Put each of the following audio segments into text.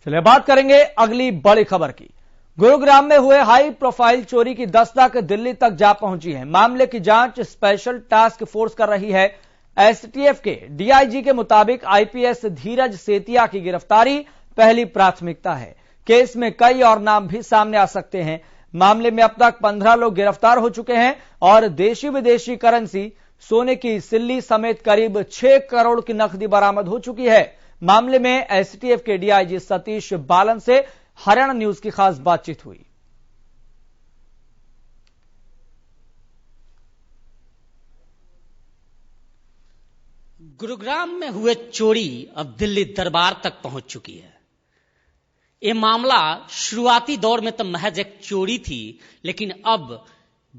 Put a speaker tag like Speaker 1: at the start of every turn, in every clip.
Speaker 1: चलिए बात करेंगे अगली बड़ी खबर की। गुरुग्राम में हुए हाई प्रोफाइल चोरी की दस्तक दिल्ली तक जा पहुंची है। मामले की जांच स्पेशल टास्क फोर्स कर रही है। एसटीएफ के डीआईजी के मुताबिक आईपीएस धीरज सेतिया की गिरफ्तारी पहली प्राथमिकता है। केस में कई और नाम भी सामने आ सकते हैं। मामले में अब तक 15 लोग गिरफ्तार हो चुके हैं और देशी विदेशी करेंसी, सोने की सिल्ली समेत करीब 6 करोड़ की नकदी बरामद हो चुकी है। मामले में एसटीएफ के डीआईजी सतीश बालन से हरियाणा न्यूज की खास बातचीत हुई।
Speaker 2: गुरुग्राम में हुए चोरी अब दिल्ली दरबार तक पहुंच चुकी है। ये मामला शुरुआती दौर में तो महज एक चोरी थी, लेकिन अब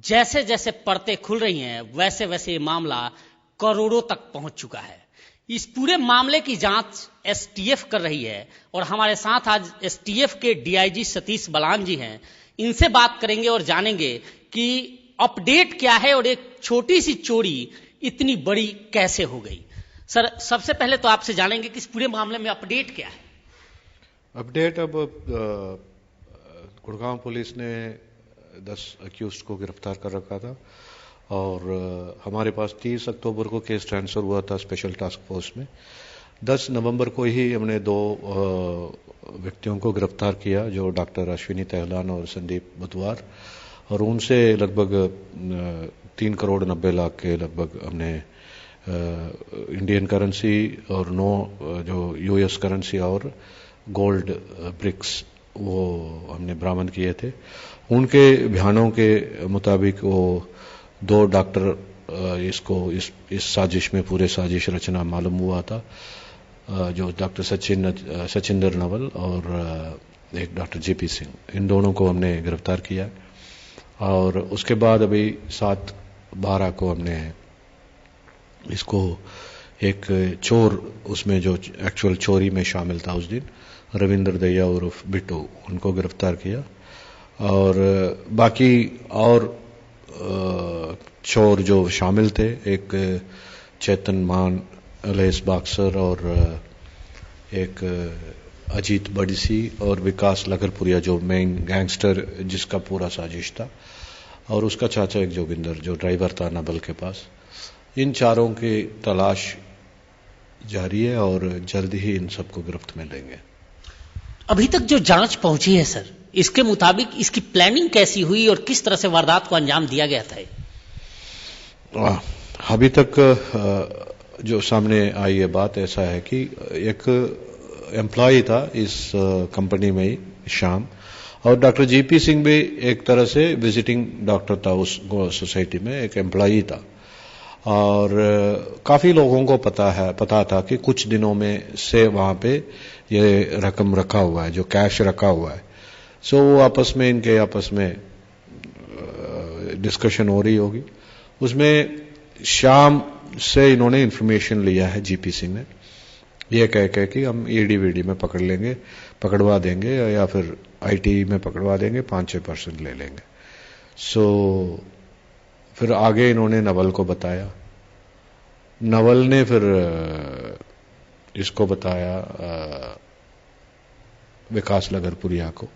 Speaker 2: जैसे जैसे परतें खुल रही हैं वैसे वैसे ये मामला करोड़ों तक पहुंच चुका है। इस पूरे मामले की जांच एसटीएफ कर रही है और हमारे साथ आज एसटीएफ के डीआईजी सतीश बलान जी हैं। इनसे बात करेंगे और जानेंगे कि अपडेट क्या है और एक छोटी सी चोरी इतनी बड़ी कैसे हो गई। सर, सबसे पहले तो आपसे जानेंगे कि इस पूरे मामले में अपडेट क्या है।
Speaker 3: अपडेट अब गुड़गांव पुलिस ने 10 अक्यूज्ड को गिरफ्तार कर रखा था और हमारे पास 30 अक्टूबर को केस ट्रांसफर हुआ था स्पेशल टास्क फोर्स में। 10 नवंबर को ही हमने 2 व्यक्तियों को गिरफ्तार किया, जो डॉक्टर अश्विनी तेहलान और संदीप बुधवार, और उनसे लगभग 3 करोड़ 90 लाख के लगभग हमने इंडियन करेंसी और 9 जो यूएस करेंसी और गोल्ड ब्रिक्स वो हमने बरामद किए थे। उनके बयानों के मुताबिक वो 2 डॉक्टर इसको इस साजिश में पूरे साजिश रचना मालूम हुआ था, जो डॉक्टर सचिंदर नवल और एक डॉक्टर जेपी सिंह, इन दोनों को हमने गिरफ्तार किया। और उसके बाद अभी 7/12 को हमने इसको एक चोर, उसमें जो एक्चुअल चोरी में शामिल था उस दिन, रविंद्र दैया उर्फ बिट्टू, उनको गिरफ्तार किया। और बाकी और चोर जो शामिल थे, एक चेतन मान अलेस बाक्सर और एक अजीत बडीसी और विकास लगरपुरिया जो मेन गैंगस्टर जिसका पूरा साजिश था, और उसका चाचा एक जोगिंदर जो ड्राइवर था नबल के पास। इन चारों की तलाश जारी है और जल्द ही इन सबको गिरफ्त में लेंगे।
Speaker 2: अभी तक जो जांच पहुंची है सर, इसके मुताबिक इसकी प्लानिंग कैसी हुई और किस तरह से वारदात को अंजाम दिया गया था?
Speaker 3: अभी तक जो सामने आई है बात ऐसा है कि एक एम्प्लॉय था इस कंपनी में ही श्याम, और डॉक्टर जीपी सिंह भी एक तरह से विजिटिंग डॉक्टर था उस सोसाइटी में, एक एम्प्लॉय था। और काफी लोगों को पता था कि कुछ दिनों में से वहां पे ये रकम रखा हुआ है, जो कैश रखा हुआ है। सो वो इनके आपस में डिस्कशन हो रही होगी। उसमें शाम से इन्होंने इंफॉर्मेशन लिया है जीपी सिंह ने, ये कह कि हम ईडी वीडी में पकड़वा देंगे या फिर आईटी में पकड़वा देंगे, 5-6% ले लेंगे। सो फिर आगे इन्होंने नवल को बताया। नवल ने फिर इसको बताया विकास लगरपुरिया को।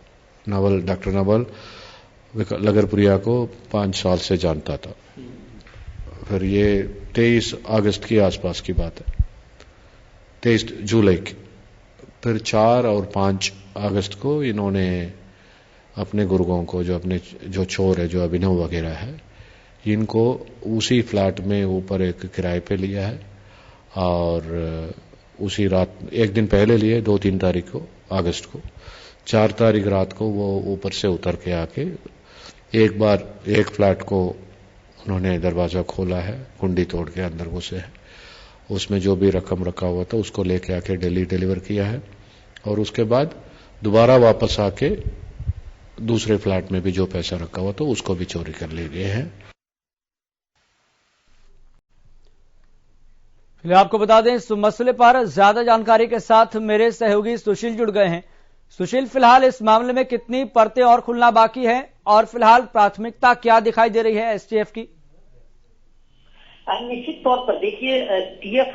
Speaker 3: डॉक्टर नवल लगरपुरिया को 5 साल से जानता था। फिर ये 23 अगस्त के आसपास की बात है, 23 जुलाई की। फिर 4 और 5 अगस्त को इन्होंने अपने गुर्गों को, जो चोर है, जो अभिनव वगैरह है, इनको उसी फ्लैट में ऊपर एक किराए पे लिया है और उसी रात, एक दिन पहले लिए 2-3 तारीख को अगस्त को, 4 तारीख रात को वो ऊपर से उतर के आके एक बार एक फ्लैट को उन्होंने दरवाजा खोला है, कुंडी तोड़ के अंदर घुसे हैं, उसमें जो भी रकम रखा हुआ था उसको लेके आके दिल्ली डिलीवर किया है। और उसके बाद दोबारा वापस आके दूसरे फ्लैट में भी जो पैसा रखा हुआ था उसको भी चोरी कर ले गए हैं।
Speaker 1: फिलहाल आपको बता दें, इस मसले पर ज्यादा जानकारी के साथ मेरे सहयोगी सुशील जुड़ गए हैं। सुशील, फिलहाल इस मामले में कितनी परतें और खुलना बाकी है और फिलहाल प्राथमिकता क्या दिखाई दे रही है एसटीएफ की?
Speaker 4: निश्चित तौर पर देखिए, टीएफ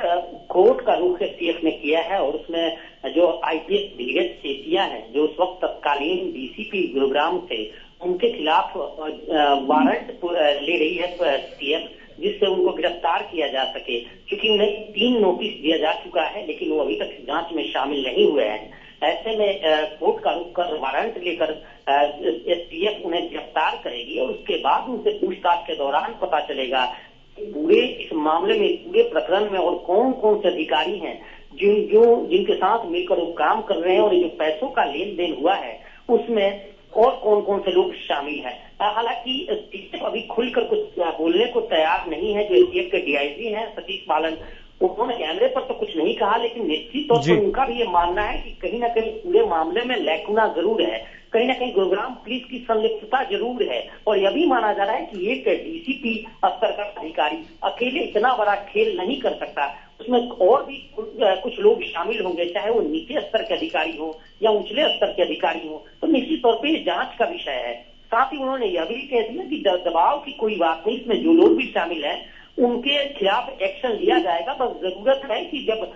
Speaker 4: कोर्ट का रुख टीएफ ने किया है और उसमें जो आईपीएस धीरज सेतिया है, जो उस वक्त तत्कालीन डीसीपी गुरुग्राम थे, उनके खिलाफ वारंट ले रही है टीएफ, जिससे उनको गिरफ्तार किया जा सके। क्योंकि उन्हें 3 नोटिस दिया जा चुका है, लेकिन वो अभी तक जांच में शामिल नहीं हुए हैं। ऐसे में कोर्ट का रुख कर वारंट लेकर एसटीएफ उन्हें गिरफ्तार करेगी और उसके बाद उनसे पूछताछ के दौरान पता चलेगा पूरे इस मामले में, पूरे प्रकरण में और कौन कौन से अधिकारी हैं जिनके साथ मिलकर वो काम कर रहे हैं, और जो पैसों का लेन देन हुआ है उसमें और कौन कौन से लोग शामिल हैं। हालांकि टीएफ अभी खुलकर कुछ बोलने को तैयार नहीं है। जो एसटीएफ के डीआईजी हैं सतीश पालन, उन्होंने कैमरे पर तो कुछ नहीं कहा, लेकिन निश्चित तौर पर उनका भी ये मानना है कि कहीं ना कहीं पूरे मामले में लैकुना जरूर है, कहीं ना कहीं गुरुग्राम पुलिस की संलिप्तता जरूर है। और यह भी माना जा रहा है कि एक डीसीपी स्तर का अधिकारी अकेले इतना बड़ा खेल नहीं कर सकता, उसमें और भी कुछ लोग शामिल होंगे, चाहे वो नीचे स्तर के अधिकारी हो या उछले स्तर के अधिकारी हो। तो निश्चित तौर पर ये जांच का विषय है। साथ ही उन्होंने यह भी कह दिया कि दबाव की कोई बात नहीं, इसमें जो लोग भी शामिल हैं उनके खिलाफ एक्शन लिया जाएगा। बस जरूरत है कि जब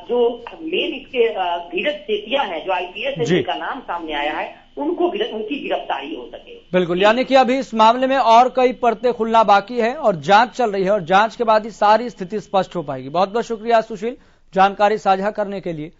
Speaker 4: जो मेन इसके धीरज सेतिया है, जो आईपीएस है, जिनका नाम सामने आया है, उनकी गिरफ्तारी हो सके।
Speaker 1: बिल्कुल, यानी कि अभी इस मामले में और कई परतें खुलना बाकी है और जांच चल रही है, और जांच के बाद ही सारी स्थिति स्पष्ट हो पाएगी। बहुत बहुत शुक्रिया सुशील, जानकारी साझा करने के लिए।